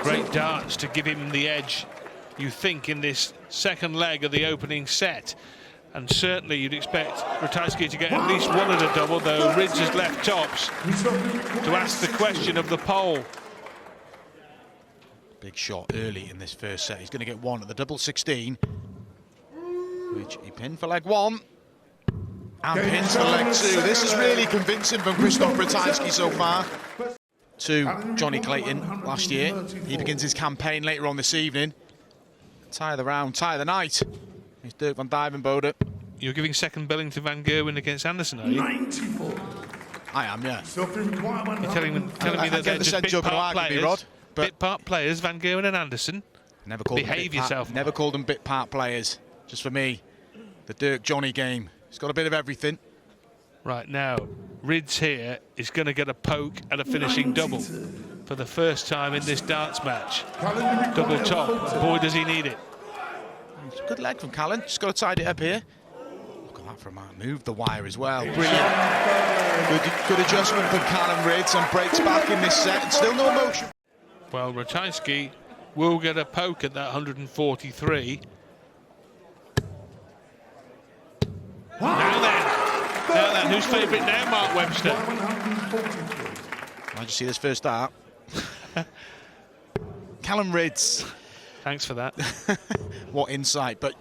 Great darts to give him the edge, you think, in this second leg of the opening set. And certainly you'd expect Ratajski to get at least one at a double, though Ridge has left tops to ask the question of the pole. Big shot early in this first set. He's going to get one at the double 16, which he pinned for leg one. And pins for leg two. This is really convincing from Krzysztof Ratajski so far. To Johnny Clayton last year. He begins his campaign later on this evening. Tie of the round, tie of the night. It's Dirk van Dijvenbode. You're giving second billing to Van Gerwen against Anderson, are you? 94. I am, yeah. You're telling me that they're just bit part players. Bit part players, Van Gerwen and Anderson. Never called Behave yourself. Never called them bit part players. Just for me, the Dirk Johnny game. It's got a bit of everything. Right now, Rids here is going to get a poke at a finishing double for the first time in this darts match. Double top. Boy, does he need it. It's a good leg from Callum. Just got to tidy it up here. Look at that for a man. Move the wire as well. Brilliant. Good adjustment from Callum Rids and breaks back in this set. And still no motion. Well, Ratajski will get a poke at that 143. Now then, who's favourite now, Mark Webster? How'd you see this first dart? Callum Rids. Thanks for that. What insight, but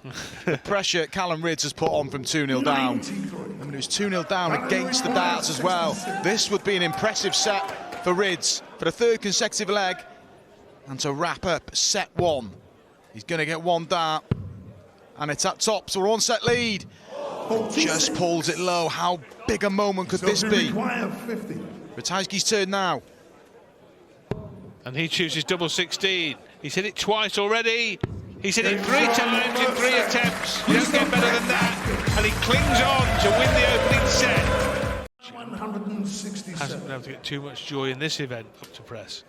the pressure Callum Rids has put on from 2-0 down. I mean, it was 2-0 down against the darts as well. This would be an impressive set for Rids for the third consecutive leg. And to wrap up set one, he's going to get one dart. And it's at top, so we're on set lead. Just pulls it low. How big a moment could this be? Ratajski's turn now. And he chooses double 16. He's hit it twice already. He's hit it 3 times in 3 attempts. You don't get better than that. And he clings on to win the opening set. Hasn't been able to get too much joy in this event up to press.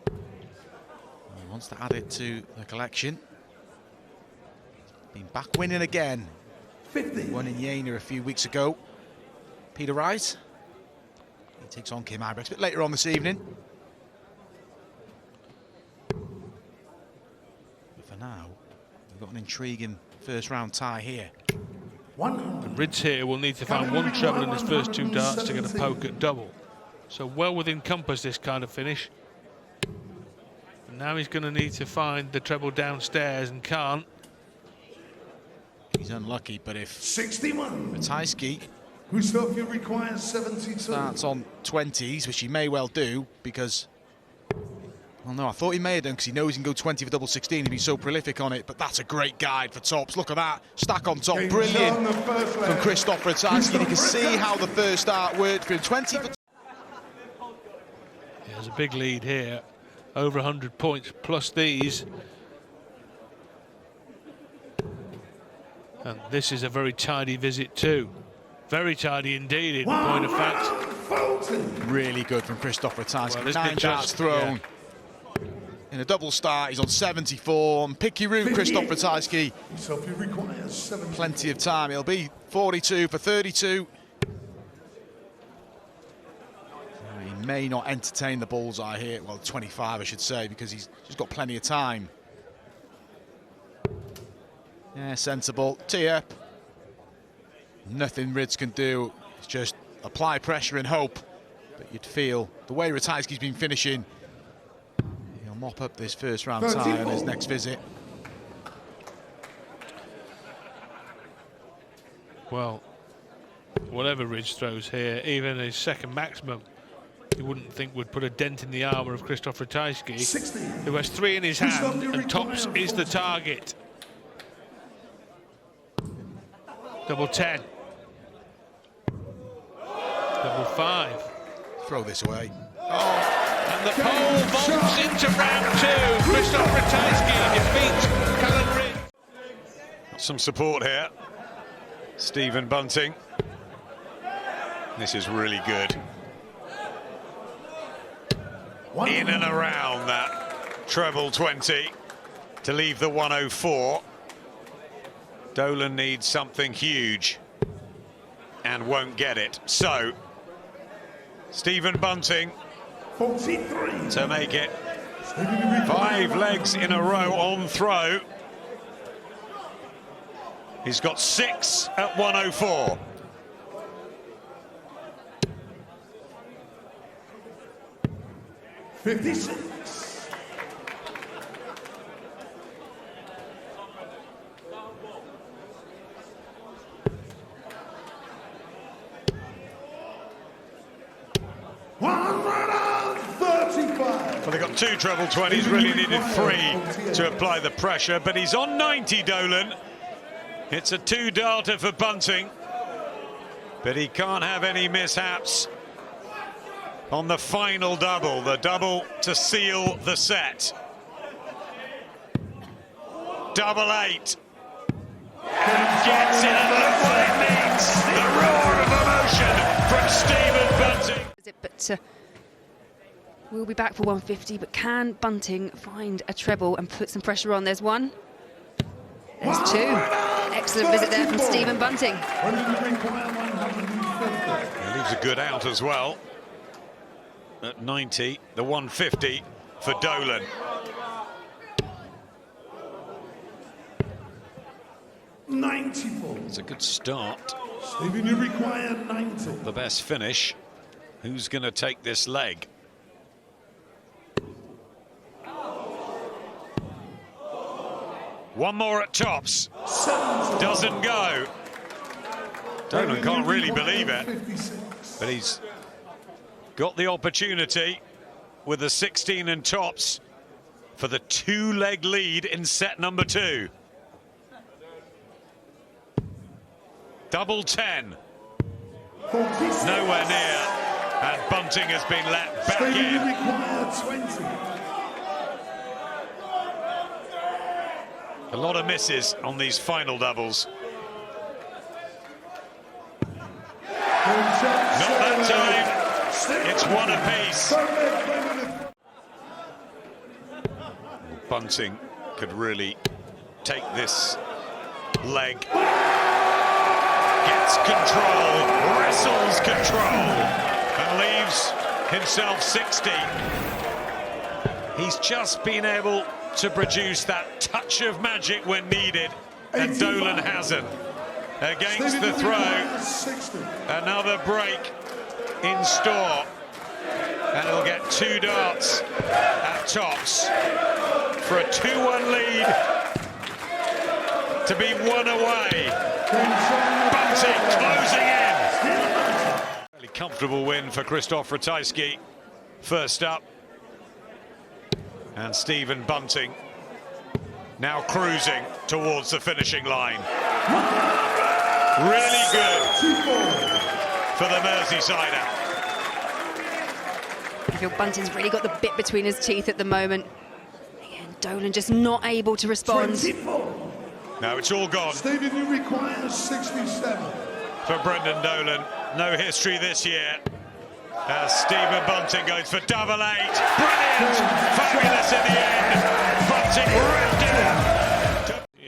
He wants to add it to the collection. Been back winning again. 50. Won in Jena a few weeks ago. Peter Wright. He takes on Kim Huybrechts a bit later on this evening. But for now, we've got an intriguing first round tie here. And Rids here will need to find one treble in his first 2 darts to get a poke at double. So well within compass, this kind of finish. And now he's going to need to find the treble downstairs and can't. He's unlucky, but if 61. Ratajski requires 72. starts on 20s, which he may well do, because, well, no, I thought he may have done because he knows he can go 20 for double 16. He's been so prolific on it, but that's a great guide for tops. Look at that, stack on top, brilliant from Krzysztof Ratajski. You can see how the first start worked for him. 20 for. There's a big lead here, over 100 points plus these. And this is a very tidy visit too. Very tidy indeed, in point of fact. Really good from Krzysztof Ratajski. Well, 9 darts thrown. Yeah. In a double start, he's on 74. And picky route, Krzysztof Ratajski. Plenty of time. He'll be 42 for 32. He may not entertain the bullseye here. Well, 25, I should say, because he's just got plenty of time. Yeah, sensible. Tee up. Nothing Rids can do. It's just apply pressure and hope. But you'd feel the way Ratajski's been finishing, he'll mop up this first round tie on his next visit. Well, whatever Rids throws here, even his second maximum, you wouldn't think would put a dent in the armour of Krzysztof Ratajski, who has 3 in his hand, and tops is the target. Double 10. Double 5. Throw this away. Oh, and the pole vaults into round 2. Krzysztof Ratajski defeats Callum Rids. Some support here. Stephen Bunting. This is really good. In and around that treble 20 to leave the 104. Dolan needs something huge and won't get it. So, Stephen Bunting 43 to make it 5 legs in a row on throw. He's got 6 at 104. $56. $135. Well, they got 2 treble 20s, really needed 3 to apply the pressure, but he's on 90, Dolan. It's a 2-darter for Bunting, but he can't have any mishaps on the final double, the double to seal the set. Double 8. Gets it, and look what it means. The roar of emotion from Stephen Bunting. But we'll be back for 150, but can Bunting find a treble and put some pressure on? There's 1. There's 2. Excellent visit there from Stephen Bunting. He leaves a good out as well. At 90, the 150 for Dolan. $94. It's a good start. Stephen, you require 90. The best finish. Who's going to take this leg? One more at tops. Doesn't go. Dolan can't really believe it, but he's got the opportunity with the 16 and tops for the 2-leg lead in set number 2. Double 10. Nowhere near, and Bunting has been let back Stephen, you in. require 20. A lot of misses on these final doubles. Not that time. It's 1 apiece. Bunting could really take this leg. Gets control, wrestles control, and leaves himself 60. He's just been able to produce that touch of magic when needed, and Dolan hasn't. Against the throw, another break in store, and he'll get 2 darts at tops for a 2-1 lead to be 1 away. Bunting closing in. Really comfortable win for Krzysztof Ratajski. First up, and Stephen Bunting now cruising towards the finishing line. Really good for the Merseysider. I feel Bunting's really got the bit between his teeth at the moment. Again, Dolan just not able to respond. 24. No, it's all gone Stephen, you require 67. for Brendan Dolan. No history this year. As Stephen Bunting goes for double 8. Brilliant! Fabulous in the end. Bunting ripped it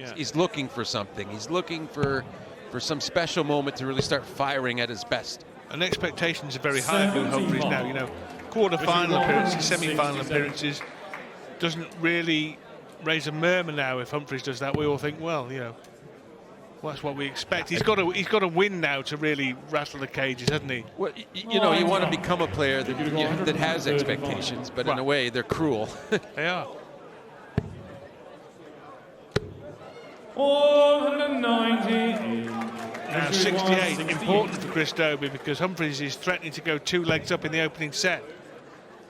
out. He's looking for something. He's looking for some special moment to really start firing at his best. And expectations are very high for Humphreys now. You know, quarter-final appearances, semi-final appearances, doesn't really raise a murmur now if Humphreys does that. We all think, well, you know, well, that's what we expect. He's got to win now to really rattle the cages, hasn't he? Well, you know, you want to become a player that has expectations, but in a way they're cruel. They are. 190. Now 68, important for Chris Dobie, because Humphreys is threatening to go 2 legs up in the opening set.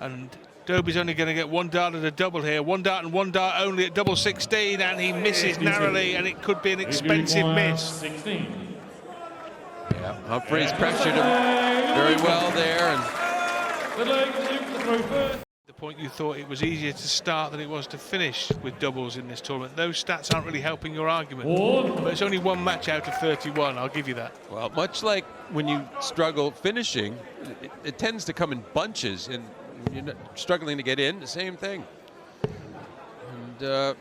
And Dobie's only going to get 1 dart at a double here. 1 dart and 1 dart only at double 16, and he misses narrowly, and it could be an expensive miss. 16. Yeah, Humphreys pressured him very well there. And The leg to the throw first. The point you thought it was easier to start than it was to finish with doubles in this tournament. Those stats aren't really helping your argument. But it's only 1 match out of 31, I'll give you that. well, much like when you struggle finishing, it tends to come in bunches, and you're not struggling to get in, the same thing. And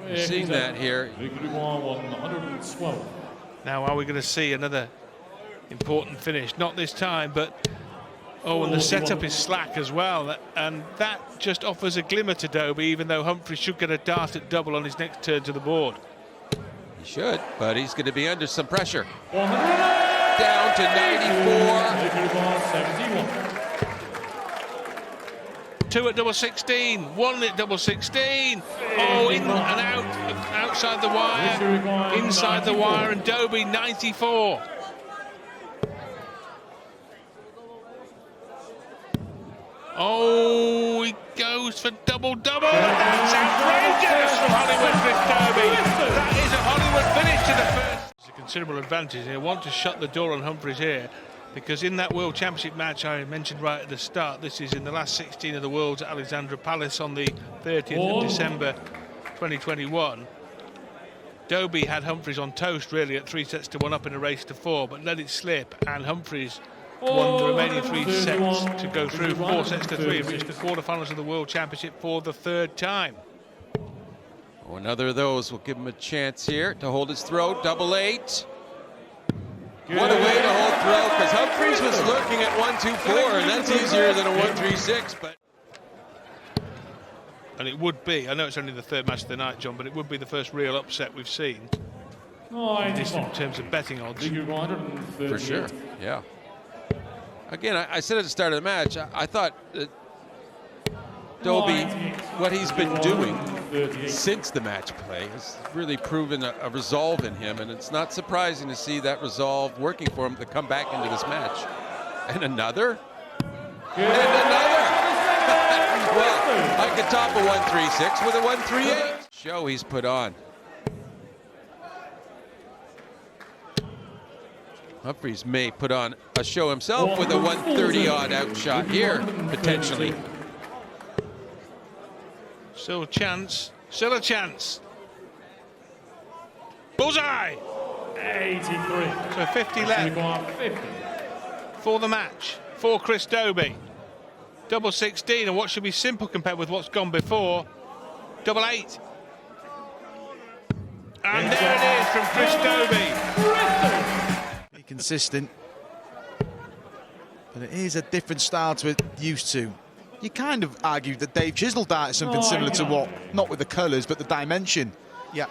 we're seeing that here. 112. Now, are we going to see another important finish? Not this time, but Oh, and the setup is slack as well, and that just offers a glimmer to Dolby, even though Humphreys should get a dart at double on his next turn to the board. He should, but he's going to be under some pressure. Down to 94. 2 at double 16, 1 at double 16. Oh, in and out, outside the wire, inside the wire, and Dolby 94. Oh, he goes for double-double. That's outrageous from Hollywood Chris Dolby. That is a Hollywood finish to the first. It's a considerable advantage. They want to shut the door on Humphreys here, because in that World Championship match I mentioned right at the start, this is in the last 16 of the Worlds at Alexandra Palace on the 30th of December 2021. Dolby had Humphreys on toast really at 3-1 up in a race to 4, but let it slip, and Humphreys won the remaining 3 sets to go through 4-3 and reach the quarterfinals of the World Championship for the 3rd time. Oh, another of those will give him a chance here to hold his throw. Double 8. What a way to hold throw, because Humphreys was lurking at 1-2-4, and that's easier than a 1-3-6. But and it would be, I know it's only the 3rd match of the night, John, but it would be the first real upset we've seen, at least in terms of betting odds. For sure, yeah. Again, I said at the start of the match, I thought that Dolby, what he's been doing since the match play has really proven a resolve in him, and it's not surprising to see that resolve working for him to come back into this match. And another. And another. Well, I could top a 1-3-6 with a 1-3-8. Show he's put on. Humphreys may put on a show himself with a 130-odd outshot here, potentially. Still a chance, still a chance. Bullseye! 83. So 50 left for the match, for Chris Dolby. Double 16, and what should be simple compared with what's gone before. Double 8. And there it is from Chris Dolby. Consistent, but it is a different style to it used to. You kind of argued that Dave Chisnall darted something similar to what, not with the colours, but the dimension. Yeah.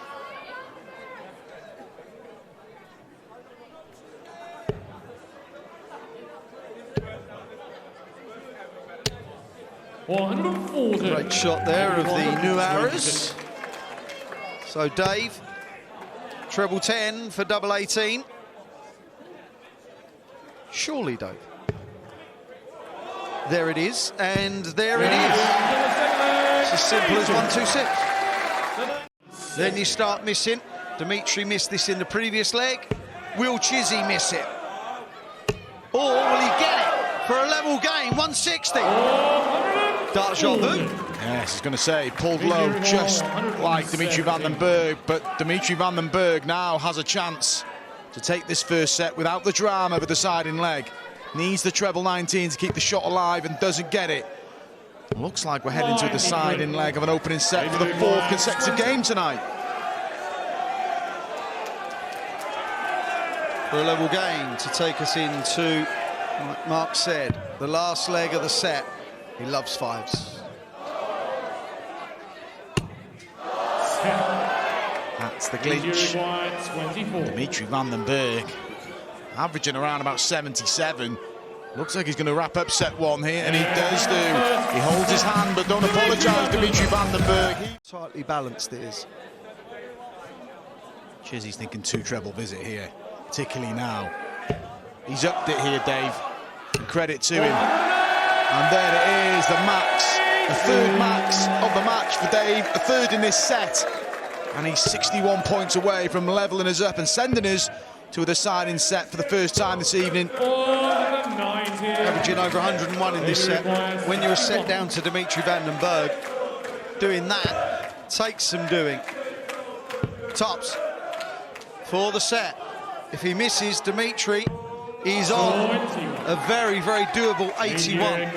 Great shot there of the new arrows. So Dave, treble 10 for double 18. Surely, Dave. There it is, and there it is. It's as simple as 1-2-6. Then you start missing. Dimitri missed this in the previous leg. Will Chizzy miss it? Or will he get it for a level game? 160. Dart shot boom. Yes, I was going to say, pulled low just like Dimitri Vandenberg, but Dimitri Vandenberg now has a chance to take this first set without the drama of a deciding leg. Needs the treble 19 to keep the shot alive and doesn't get it. Looks like we're heading to a deciding leg of an opening set for the 4th consecutive game tonight. For a level game to take us into, like Mark said, the last leg of the set. He loves 5s. That's the clinch. Dimitri Vandenberg averaging around about 77. Looks like he's going to wrap up set 1 here, and he does do. He holds his hand, but don't apologise, Dimitri Vandenberg. Tightly balanced it is. Chizzy's thinking 2 treble visit here, particularly now. He's upped it here, Dave, and credit to him. And there it is, the max, the 3rd max of the match for Dave, a 3rd in this set. And he's 61 points away from levelling us up and sending us to a deciding set for the first time this evening. Averaging over 101 in this set. When you're a set down to Dimitri Vandenberg, doing that takes some doing. Tops for the set. If he misses, Dimitri, he's on a very, very doable 81.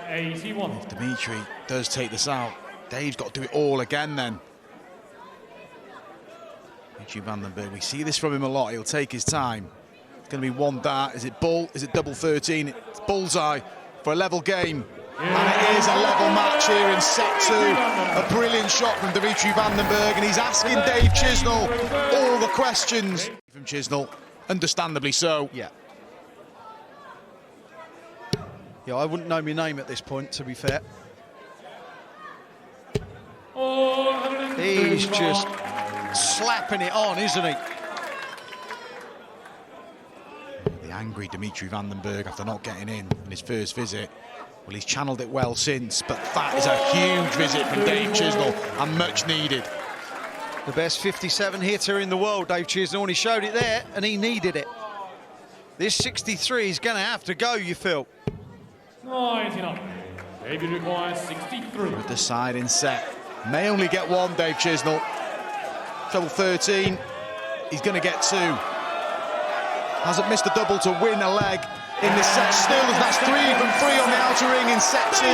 If Dimitri does take this out, Dave's got to do it all again then. Dimitri Vandenberg, we see this from him a lot. He'll take his time. It's going to be 1 dart. Is it bull? Is it double 13? It's bullseye for a level game. And it is a level match here in set 2. A brilliant shot from Dimitri Vandenberg, and he's asking Dave Chisnall all the questions. From Chisnall, understandably so. Yeah, I wouldn't know my name at this point, to be fair. He's just slapping it on, isn't he? The angry Dimitri Vandenberg after not getting in his first visit. Well, he's channeled it well since, but that is a huge visit from Dave Chisnall and much needed. The best 57 hitter in the world, Dave Chisnall, and he showed it there, and he needed it. This 63 is going to have to go, you feel. 99. David requires 63. With the side in set. May only get one, Dave Chisnall. Treble 13, he's going to get 2. Hasn't missed a double to win a leg in this set still, as that's 3 from 3 on the outer ring in set 2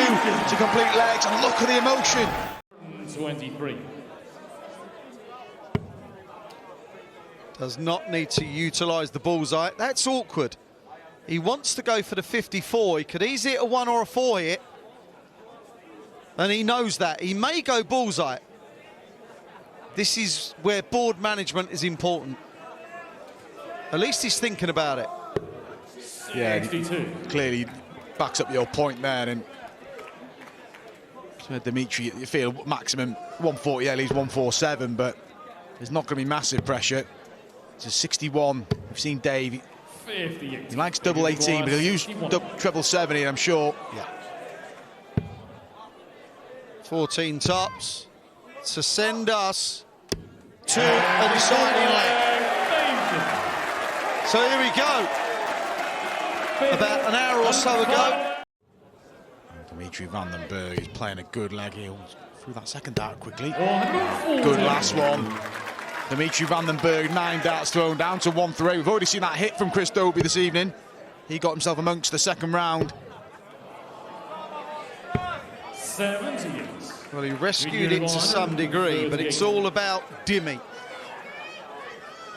to complete legs, and look at the emotion. 23. Does not need to utilise the bullseye. That's awkward. He wants to go for the 54. He could easily hit a 1 or a 4 hit. And he knows that. He may go bullseye. This is where board management is important. At least he's thinking about it. Yeah, clearly backs up your point there. And Dimitri, you feel maximum 140, yeah, leaves 147, but there's not going to be massive pressure. It's a 61. We've seen Dave. He likes double 18, but he'll use treble 70, I'm sure. Yeah. 14 tops to send us to a deciding leg. So here we go. About an hour or so ago. Dimitri Vandenberg is playing a good leg here. Through that second dart quickly. Good last one. Dimitri Vandenberg, 9 darts thrown down to 1-3. We've already seen that hit from Chris Dolby this evening. He got himself amongst the second round. 70. Well, he rescued it to some degree, but it's all about Dimmy.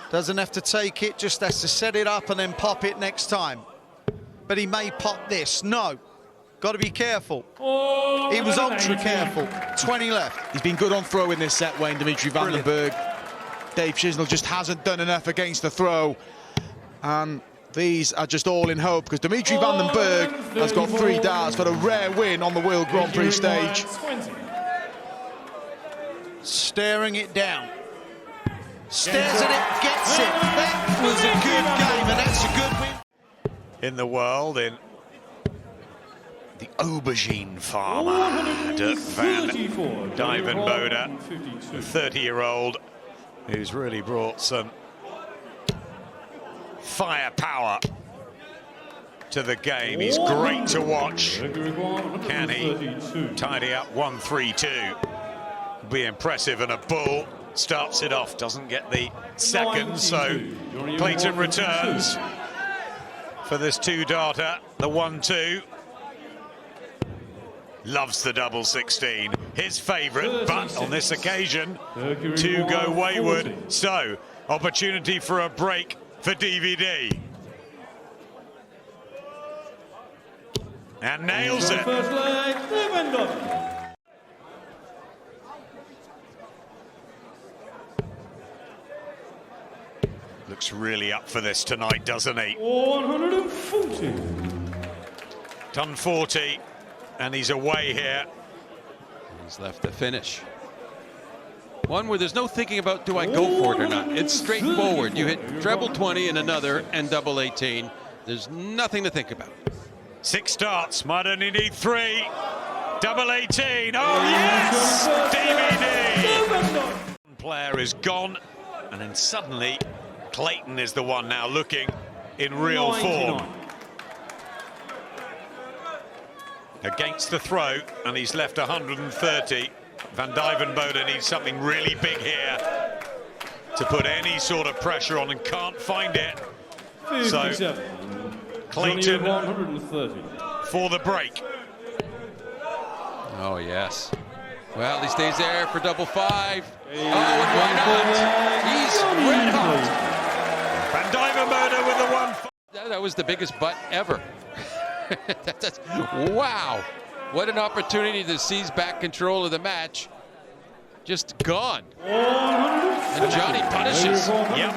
Doesn't have to take it, just has to set it up and then pop it next time. But he may pop this. No. Got to be careful. He was ultra careful. 20 left. He's been good on throw in this set, Wayne, Dimitri Vandenberg. Dave Chisnall just hasn't done enough against the throw. And these are just all in hope, because Dimitri Vandenberg has got 3 darts for a rare win on the World Grand Prix stage. Staring it down. Stares at it, gets it. That was a good game, and that's a good win. In the world, in the aubergine farmer, Dirk van Dijvenbode, the 30-year-old who's really brought some firepower to the game. He's great to watch. Can he tidy up 1-3-2? Be impressive, and a bull starts it off, doesn't get the second, so Clayton returns for this 2-darter, the 1-2. Loves the double 16, his favourite, but on this occasion, 2 go wayward. So, opportunity for a break for DVD. And nails it. Looks really up for this tonight, doesn't he? 140. Done 40, and he's away here. He's left to finish. One where there's no thinking about, do I go for it or not? It's straightforward. You hit treble 20 in another and double 18. There's nothing to think about. 6 starts, might only need 3. Double 18, oh yes! DVD! Player is gone, and then suddenly Clayton is the one now looking in real form. Against the throw, and he's left 130. Van Dijvenbode needs something really big here to put any sort of pressure on, and can't find it. So Clayton for the break. Oh, yes. Well, he stays there for double 5. Oh, and why not? He's red hot. Van Dijvenbode with the 1. That was the biggest butt ever. Wow. What an opportunity to seize back control of the match. Just gone. And Johnny punishes. Yep.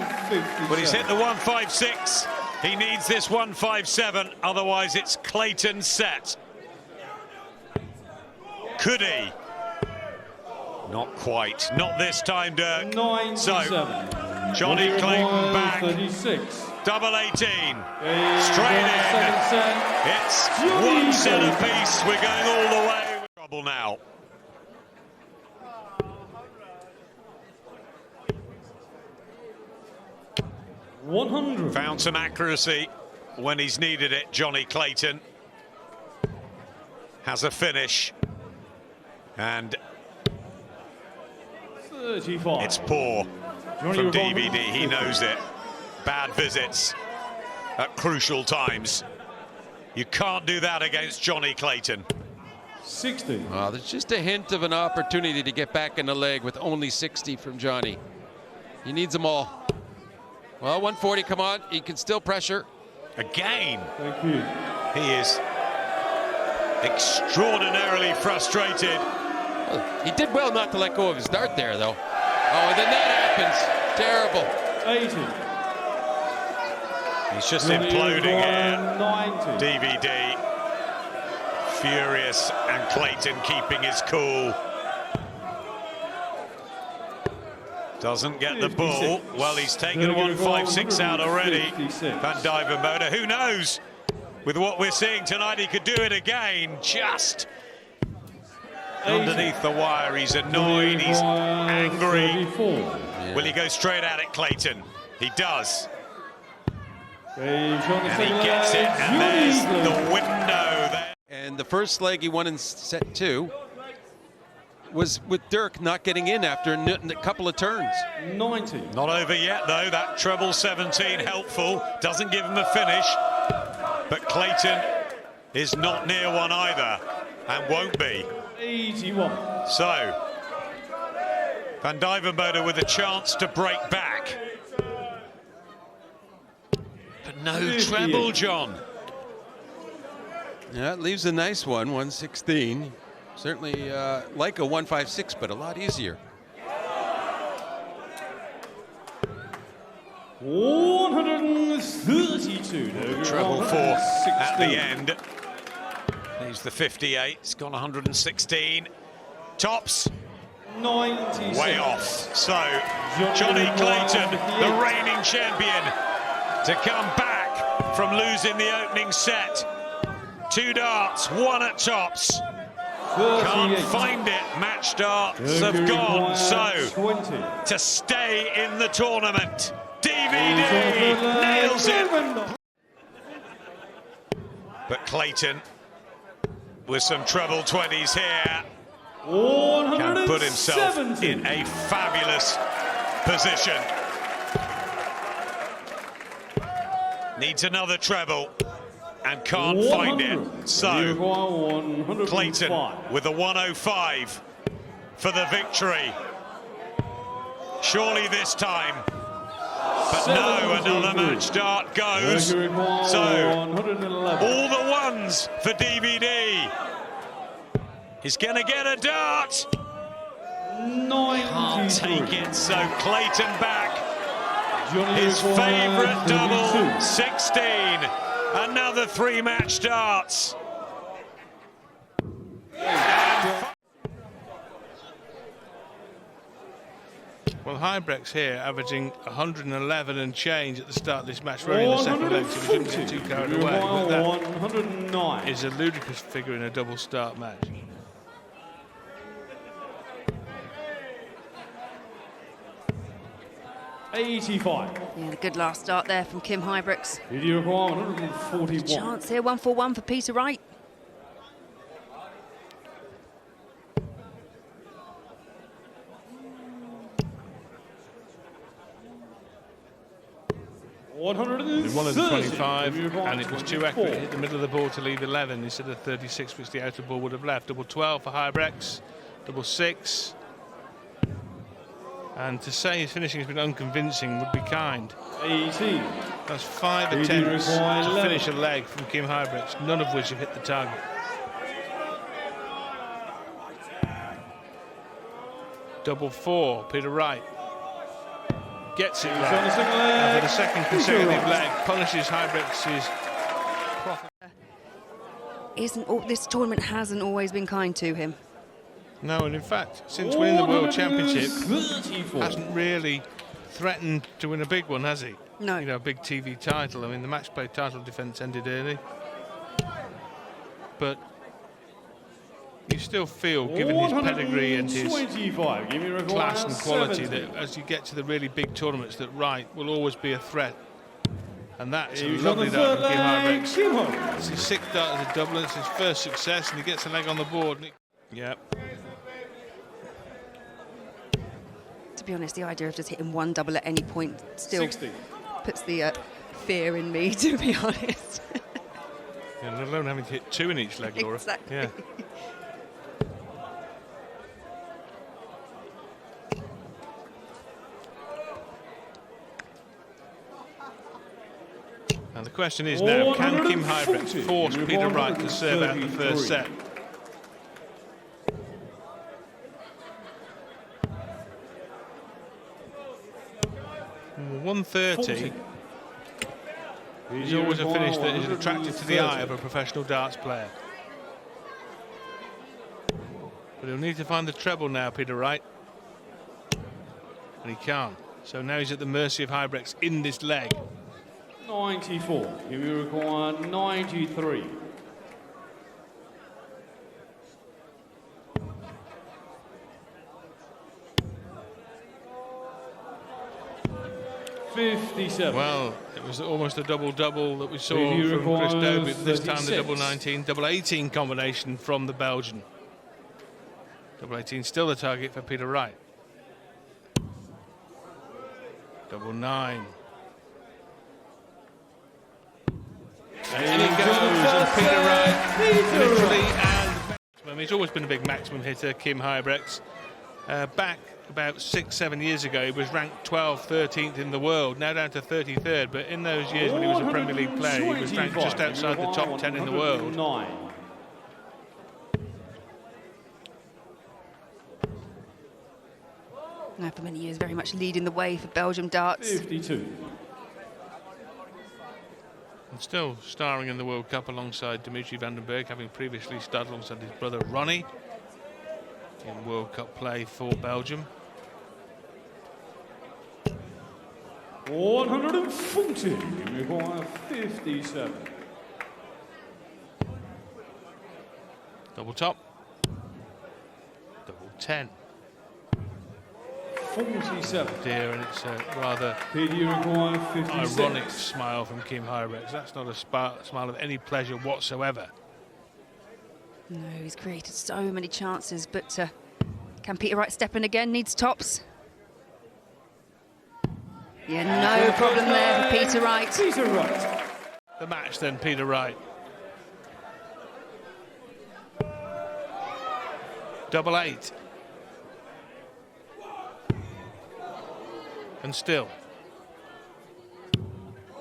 But he's hit the 156. He needs this 157. Otherwise, it's Clayton's set. Could he? Not quite. Not this time, Dirk. So, Johnny Clayton back. 36. Double 18. Straight in. It's one set apiece. We're going all the way. Trouble now. Found some accuracy when he's needed it, Johnny Clayton. Has a finish. And 35. it's poor from DVD. He knows it. Bad visits at crucial times. You can't do that against Johnny Clayton. 60. Well, there's just a hint of an opportunity to get back in the leg with only 60 from Johnny. He needs them all. Well, 140, come on. He can still pressure. Again. Thank you. He is extraordinarily frustrated. Well, he did well not to let go of his dart there, though. Oh, and then that happens. Terrible. 80. He's just imploding here. 90. DVD. Furious, and Clayton keeping his cool. Doesn't get the ball. Well, he's taken 156 out already. Vandenberg. Who knows? With what we're seeing tonight, he could do it again. Just underneath the wire. He's annoyed. He's angry. Will he go straight at it, Clayton? He does. And he gets it. And there's the window there. And the first leg he won in set 2 was with Dirk not getting in after a couple of turns. 90. Not over yet, though. That treble 17 helpful. Doesn't give him a finish. But Clayton is not near one either, and won't be. 81. So, Vandenberg with a chance to break back. But no treble, John. Yeah, it leaves a nice one, 116. Certainly like a 156, but a lot easier. 132. Treble 4 at the end. He's the 58. It's gone 116. Tops. 96. Way off. So, Johnny Clayton, the reigning champion, to come back from losing the opening set. 2 darts, 1 at tops. Can't find it. Match darts have gone. So, to stay in the tournament, DVD nails it. But Clayton, with some treble 20s here, can put himself in a fabulous position. Needs another treble and can't find it. So, Clayton with a 105 for the victory. Surely this time. But no, another match dart goes. So, all the ones for DVD. He's going to get a dart. Can't take it, so Clayton back. His favourite double, 16. Another 3 match darts. Well, Huybrechts here averaging 111 and change at the start of this match, running the second leg, so we shouldn't get too carried away. But that 109 is a ludicrous figure in a double start match. $85. Yeah, a good last start there from Kim Huybrechts. Video require 141. Chance here, 141 for Peter Wright. He wanted the 25, and it was too accurate. It hit the middle of the ball to leave 11 instead of 36, which the outer ball would have left. Double 12 for Huybrechts, double 6. And to say his finishing has been unconvincing would be kind. 18. That's 5 He attempts required to 11. finish a leg from Kim Huybrechts, none of which have hit the target. Double 4, Peter Wright. Gets it right. on the second leg. And for the second Peter consecutive Wright. leg, punishes Huybrechts' profit. This tournament hasn't always been kind to him. No, and in fact, since winning the World Championship, 34. hasn't really threatened to win a big one, has he? No. You know, a big TV title. I mean, the match play title defence ended early. But you still feel, given his pedigree and his 125. Give me a class and quality, 70. that as you get to the really big tournaments, that Wright will always be a threat. And that's a He was lovely on the dart third from Kim leg. Huybrechts. Kim Huybrechts. It's his 6th dart as a double, it's his first success, and he gets a leg on the board. Yeah. To be honest, the idea of just hitting one double at any point still 60. puts the fear in me, to be honest. Yeah, let alone having to hit 2 in each leg, Laura. Exactly. Yeah. And the question is now, can Kim Huybrechts force Peter Wright to serve out the first set? Mm, 130 is always a finish that is attractive to the eye of a professional darts player. But he'll need to find the treble now, Peter Wright. And he can't. So now he's at the mercy of Huybrechts in this leg. 94. Give me required 93. $57. Well, it was almost a double-double that we saw He from Chris requires Doby. This time the 36. double 19, double 18 combination from the Belgian. Double 18 still the target for Peter Wright. Double 9. And he goes, and Peter Wright literally and maximum. He's always been a big maximum hitter, Kim Huybrechts. Back about 6-7 years ago, he was ranked 12th, 13th in the world, now down to 33rd. But in those years when he was a Premier League player, he was ranked just outside the top 10 in the world. 9. Now for many years, very much leading the way for Belgium darts. 52. And still starring in the World Cup alongside Dimitri Vandenberg, having previously starred alongside his brother Ronnie in World Cup play for Belgium. 140. Give me required 57. Double top. Double 10. 47. Dear, and it's a rather PD required 56. ironic smile from Kim Huybrechts. That's not a smile of any pleasure whatsoever. No, he's created so many chances, but can Peter Wright step in again? Needs tops. Yeah, no problem there for Peter Wright. Peter Wright. The match then, Peter Wright. Double 8. And still.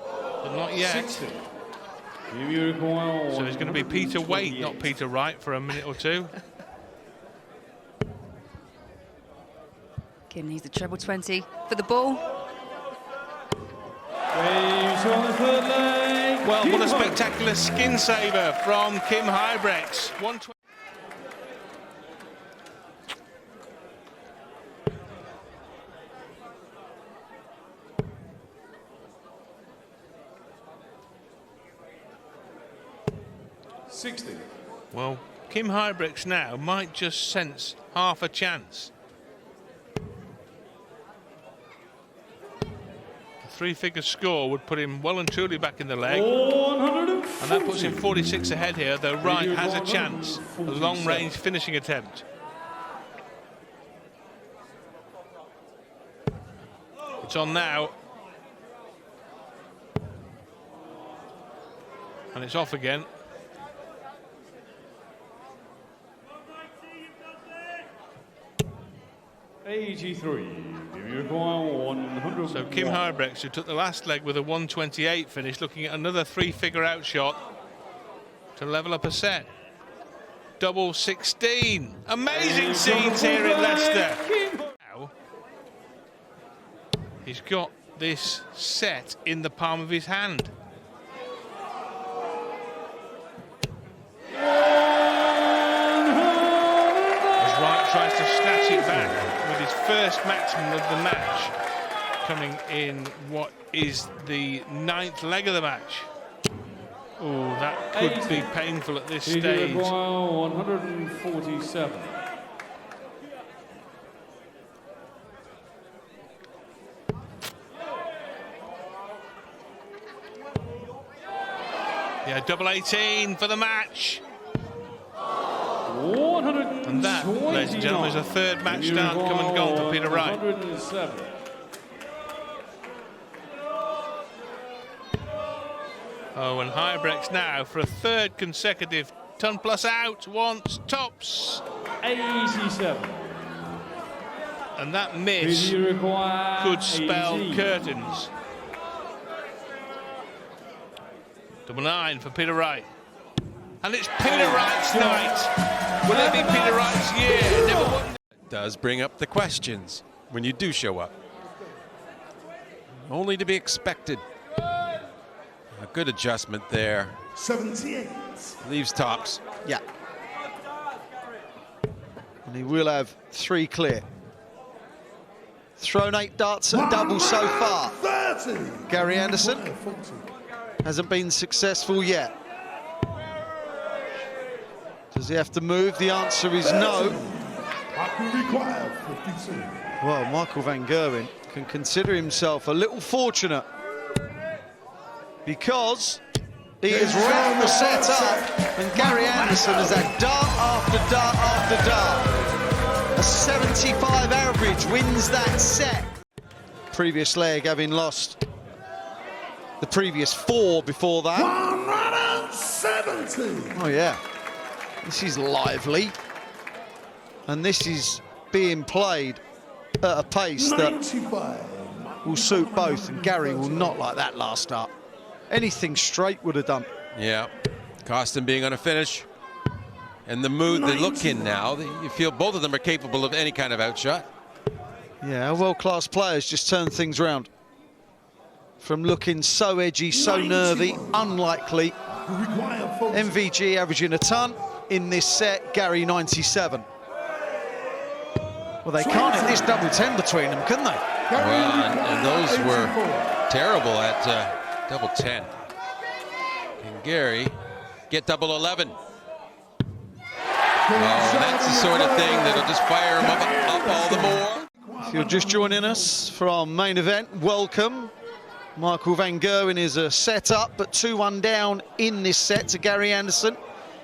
But not yet. 60. Give me required So it's going to be Peter Waite, not 128. Peter Wright, for a minute or two. Kim needs the treble 20 for the ball. Waves on the third leg. Well, what a Kim spectacular skin saver from Kim Huybrechts. 120. Well, Kim Huybrechts now might just sense half a chance. A 3-figure score would put him well and truly back in the leg. 140. And that puts him 46 ahead here, though Wright has a chance. A long-range finishing attempt. It's on now. And it's off again. $83. Give me You require 100. So Kim Huybrechts, who took the last leg with a 128 finish, looking at another three-figure outshot to level up a set. Double 16. Amazing scenes here in Leicester. Now, he's got this set in the palm of his hand. As Wright tries to snatch it back with his first maximum of the match, coming in what is the 9th leg of the match. Oh, that could be painful at this stage. 147. Yeah, double 18 for the match. 129. And that, ladies and gentlemen, is a third match start come and gone for Peter Wright. 107. Oh, and Huybrechts now for a third consecutive ton plus out, wants tops. 87. And that miss could spell 18. curtains. Double 9 for Peter Wright. And it's Peter Wright's night. Will it be Peter Wright's year? Never won. It does bring up the questions when you do show up. Only to be expected. A good adjustment there. 78. Leaves tops. Yeah. And he will have 3 clear. Thrown 8 darts at double so far. 30. Gary Anderson hasn't been successful yet. Does he have to move? The answer is no. Required 52. Well, Michael van Gerwen can consider himself a little fortunate because he has wrapped the set up and Gary Anderson has had dart after dart after dart. A 75 average wins that set. Previous leg having lost the previous 4 before that. 170. Oh yeah, this is lively. And this is being played at a pace that 95. will suit both, and Gary will not like that last start. Anything straight would have done. Yeah, cost him being on a finish. And the mood they look in now, you feel both of them are capable of any kind of outshot. Yeah, our world-class players just turn things round. From looking so edgy, so nervy, unlikely. MVG averaging a ton in this set, Gary 97. Well, they can't hit this double 10 between them, can they? Well, and those were terrible at double 10. Can Gary get double 11? Oh, that's the sort of thing that'll just fire him up all the more. If you're just joining us from main event, welcome. Michael van Gerwen is a set up, but 2-1 down in this set to Gary Anderson.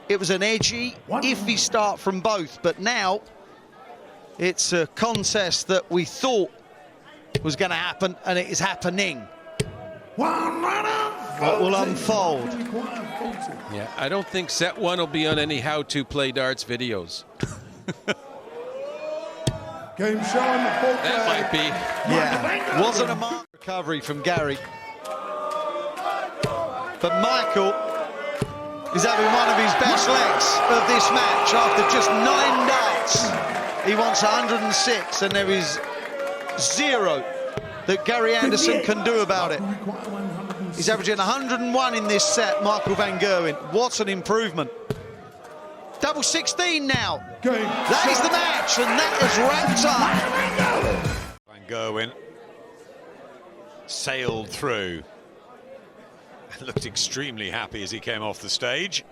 It was an edgy, iffy start from both, but now it's a contest that we thought was going to happen, and it is happening. What will unfold? Yeah, I don't think set 1 will be on any how-to play darts videos. Game showing the full That might be. Yeah, wasn't a mark recovery from Gary. But Michael is having one of his best legs of this match after just 9 darts. He wants 106, and there is 0 that Gary Anderson can do about it. He's averaging 101 in this set, Michael van Gerwen. What an improvement. Double 16 now. That is the match, and that is wrapped up. Van Gerwen sailed through. Looked extremely happy as he came off the stage.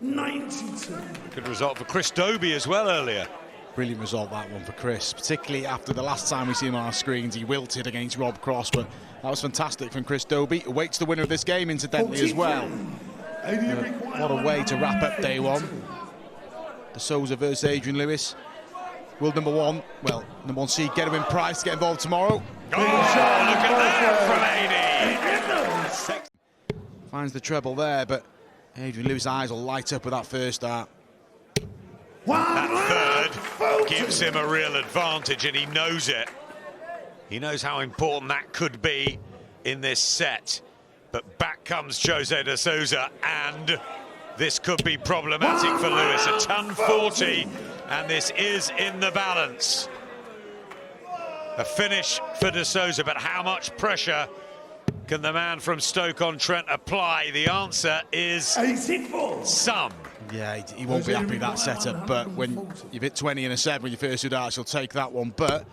92. Good result for Chris Dolby as well earlier. Brilliant result, that one for Chris, particularly after the last time we see him on our screens. He wilted against Rob Cross, but that was fantastic from Chris Dolby. Awaits the winner of this game, incidentally, as well. What a way to wrap up day 1. De Souza versus Adrian Lewis. World number 1, well, number 1 seed Gerwen Price get involved tomorrow. Oh, look at that from Ady. Finds the treble there, but Adrian Lewis' eyes will light up with that first dart. That third gives him a real advantage, and he knows it. He knows how important that could be in this set. But back comes Jose de Sousa, and this could be problematic for Lewis. A ton 40, and this is in the balance. A finish for de Sousa, but how much pressure can the man from Stoke-on-Trent apply? The answer is 84. some. Yeah, he won't be happy with that setup, but when you've hit 20 and a 7 with your first 2 darts, you'll take that one. But I was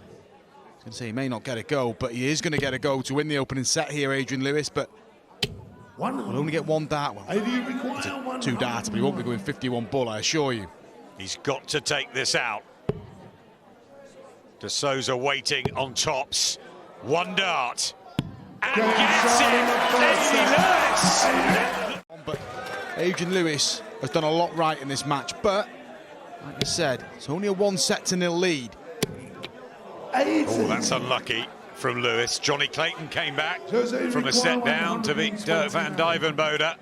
going to say, he may not get a go, but he is going to get a go to win the opening set here, Adrian Lewis, but we'll only get 1 dart. Well, it's a 2 darts, but he won't be going 51 ball, I assure you. He's got to take this out. De Sousa waiting on tops. 1 dart. And gets it! But Adrian Lewis has done a lot right in this match, but like I said, it's only a 1-0 lead. Oh, that's unlucky from Lewis. Johnny Clayton came back from a set down to beat Dirk van Dijvenbode.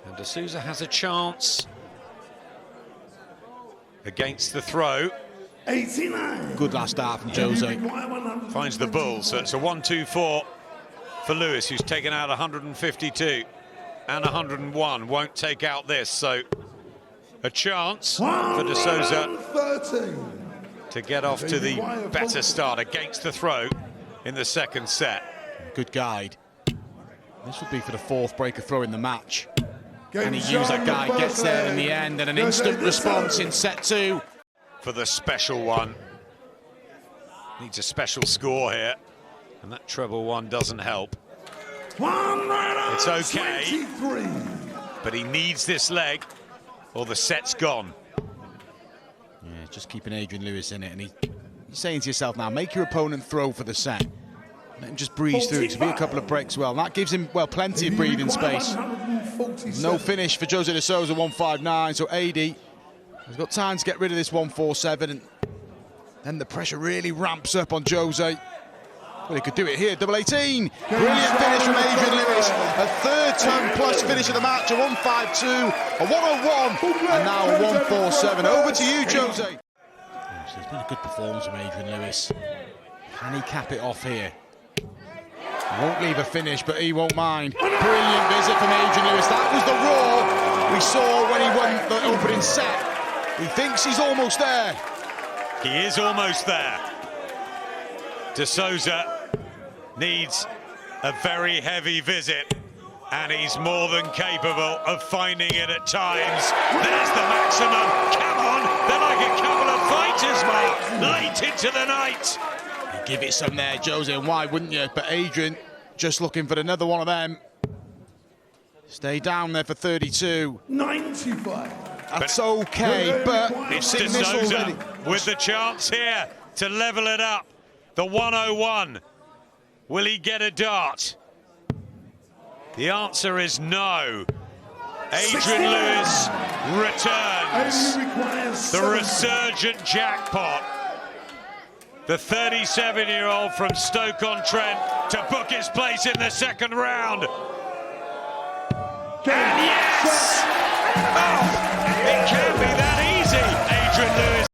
And de Sousa has a chance against the throw. 89. Good last start from Jose. Finds the bull, so it's a 1-2-4 for Lewis, who's taken out 152 and 101. Won't take out this, so a chance for de Sousa to get off to the better start against the throw in the second set. Good guide. This would be for the 4th breaker throw in the match. And he used that guide, gets there in the end, and an instant response in set 2. For the special one. Needs a special score here, and that treble 1 doesn't help. It's okay, but he needs this leg or the set's gone. Yeah, just keeping Adrian Lewis in it, and you're saying to yourself now, make your opponent throw for the set. Let him just breeze through. To be a couple of breaks well, and that gives him, well, plenty of breathing space. No finish for Jose de Sousa, 159, so 80. He's got time to get rid of this 147, and then the pressure really ramps up on Jose. Well, he could do it here, double 18. Brilliant finish from Adrian Lewis. A 3rd ton plus finish of the match, a 152, a 101, and now a 147. Over to you, Jose. It's been a good performance from Adrian Lewis. Can he cap it off here? He won't leave a finish, but he won't mind. Brilliant visit from Adrian Lewis. That was the roar we saw when he won the opening set. He thinks he's almost there. He is almost there. De Sousa needs a very heavy visit, and he's more than capable of finding it at times. There's the maximum. Come on, they're like a couple of fighters, Mark, late into the night. You give it some there, Jose, and why wouldn't you? But Adrian just looking for another one of them. Stay down there for 32. 95. That's okay, but it's seen de this Sousa already. with the chance here to level it up. The 101. Will he get a dart? The answer is no. Adrian Lewis returns. The resurgent jackpot. The 37-year-old from Stoke-on-Trent to book his place in the second round. And yes! Oh, it can be that.